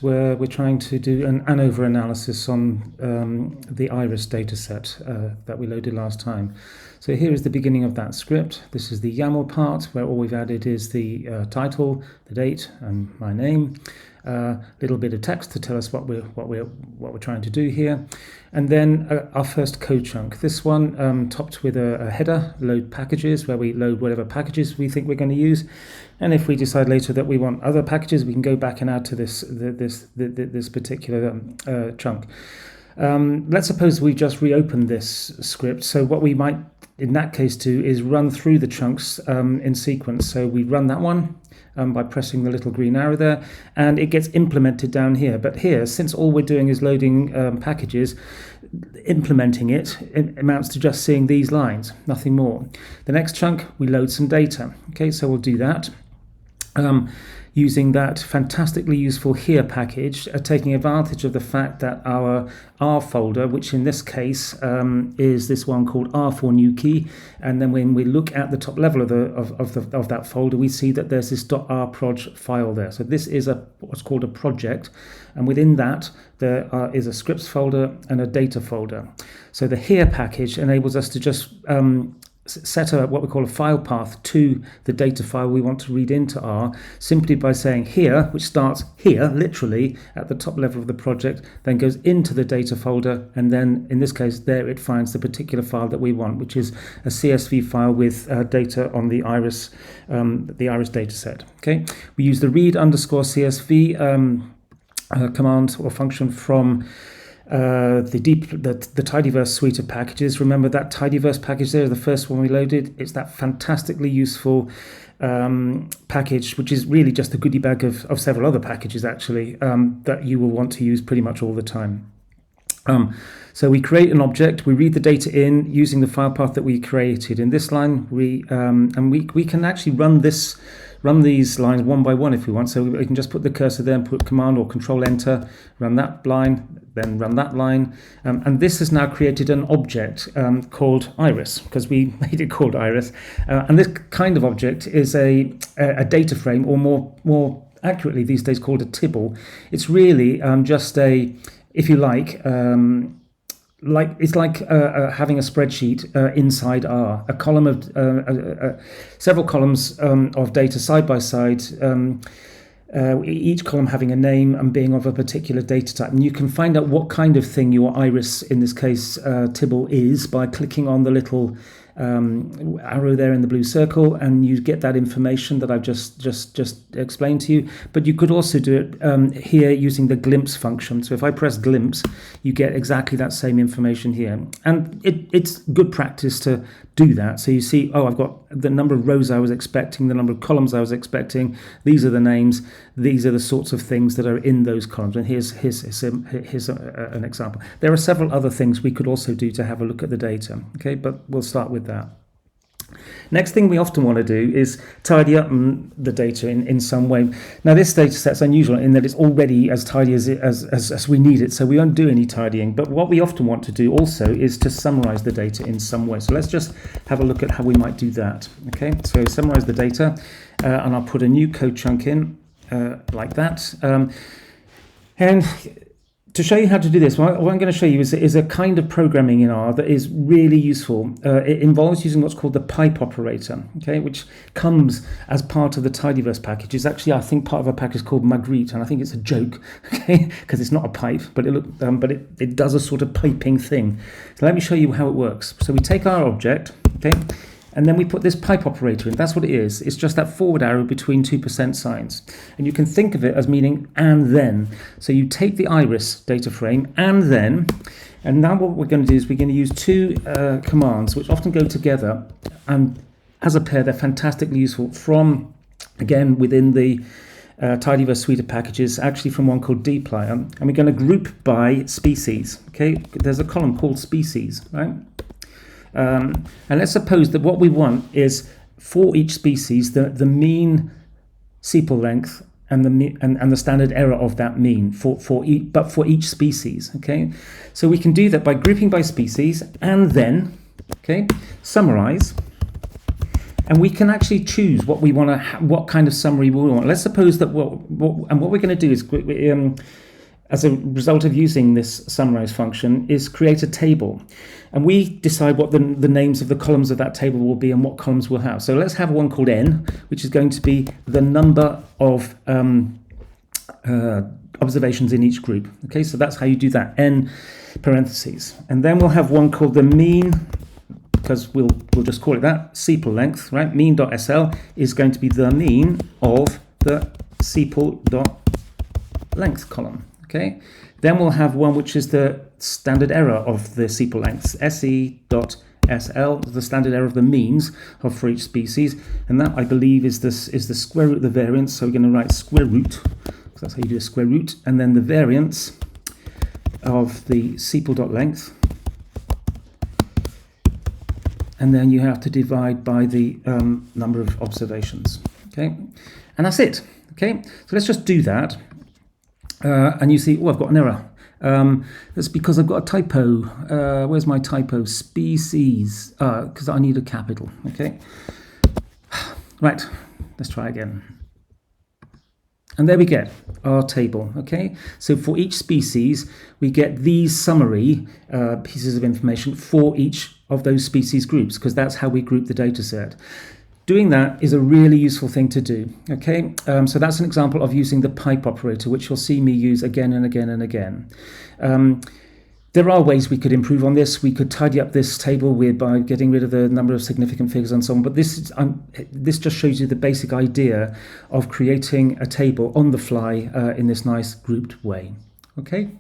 where we're trying to do an ANOVA analysis on the iris dataset that we loaded last time. So here is the beginning of that script. This is the YAML part, where all we've added is the title, the date, and my name. A little bit of text to tell us what we're trying to do here, and then our first code chunk. This one topped with a header, load packages, where we load whatever packages we think we're going to use, and if we decide later that we want other packages, we can go back and add to this particular chunk. Let's suppose we just reopen this script. So what we might in that case do is run through the chunks in sequence. So we run that one by pressing the little green arrow there, and it gets implemented down here. But here, since all we're doing is loading packages, implementing it amounts to just seeing these lines, nothing more. The next chunk, we load some data. Okay, so we'll do that. Using that fantastically useful here package, taking advantage of the fact that our R folder, which in this case is this one called R for new key, and then when we look at the top level of that folder, we see that there's this .rproj file there. So this is what's called a project, and within that there is a scripts folder and a data folder. So the here package enables us to just set up what we call a file path to the data file we want to read into R, simply by saying here, which starts here, literally at the top level of the project, then goes into the data folder, and then in this case there it finds the particular file that we want, which is a CSV file with data on the iris data set. Okay, we use the read _CSV command or function from the tidyverse suite of packages. Remember that tidyverse package there, the first one we loaded. It's that fantastically useful package, which is really just a goodie bag of several other packages actually that you will want to use pretty much all the time. So we create an object, we read the data in using the file path that we created. In this line, we can actually run these lines one by one if we want. So we can just put the cursor there and put Command or Control Enter, run that line, then run that line. And this has now created an object called iris, because we made it called iris. And this kind of object is a data frame, or more accurately these days called a tibble. It's really just if you like, it's like having a spreadsheet inside R, a column of several columns of data side by side, each column having a name and being of a particular data type. And you can find out what kind of thing your iris, in this case tibble, is by clicking on the little arrow there in the blue circle, and you get that information that I've just explained to you. But you could also do it here using the glimpse function. So if I press glimpse, you get exactly that same information here, and it's good practice to do that. So you see, oh, I've got the number of rows I was expecting, the number of columns I was expecting, these are the names, these are the sorts of things that are in those columns, and here's an example. There are several other things we could also do to have a look at the data, okay, but we'll start with that. Next thing we often want to do is tidy up the data in some way. Now this data set's unusual in that it's already as tidy as we need it, so we won't do any tidying. But what we often want to do also is to summarize the data in some way. So let's just have a look at how we might do that. Okay, so summarize the data, and I'll put a new code chunk in like that. And to show you how to do this, what I'm going to show you is a kind of programming in R that is really useful. It involves using what's called the pipe operator, okay, which comes as part of the tidyverse package. It's actually, I think, part of a package called Magritte, and I think it's a joke, okay, because it's not a pipe, but it does a sort of piping thing. So let me show you how it works. So we take our object, okay, and then we put this pipe operator in. That's what it is. It's just that forward arrow between 2% signs. And you can think of it as meaning and then. So you take the iris data frame and then, and now what we're going to do is we're going to use two commands which often go together, and as a pair they're fantastically useful from, again, within the tidyverse suite of packages, actually from one called dplyr. And we're going to group by species. Okay, there's a column called species, right? And let's suppose that what we want is for each species the mean sepal length and the standard error of that mean for each species. Okay, so we can do that by grouping by species and then, okay, summarize, And we can actually choose what we want to, what kind of summary we want. Let's suppose that what we're going to do is, as a result of using this summarise function, is create a table. And we decide what the names of the columns of that table will be and what columns we'll have. So let's have one called n, which is going to be the number of observations in each group. Okay, so that's how you do that, n parentheses. And then we'll have one called the mean, because we'll just call it that, sepal length, right? Mean.sl is going to be the mean of the sepal.length column. Okay, then we'll have one which is the standard error of the sepal lengths, se.sl, the standard error of the means for each species, and that I believe is the square root of the variance. So we're going to write square root, because that's how you do a square root, and then the variance of the sepal.length, and then you have to divide by the number of observations. Okay, and that's it. Okay, so let's just do that. And you see, oh, I've got an error. That's because I've got a typo. Where's my typo? Species, because I need a capital. Okay. Right, let's try again. And there we get our table. Okay, so for each species, we get these summary pieces of information for each of those species groups, because that's how we group the data set. Doing that is a really useful thing to do. Okay, so that's an example of using the pipe operator, which you'll see me use again and again and again. There are ways we could improve on this. We could tidy up this table by getting rid of the number of significant figures and so on. But this just shows you the basic idea of creating a table on the fly in this nice grouped way. Okay.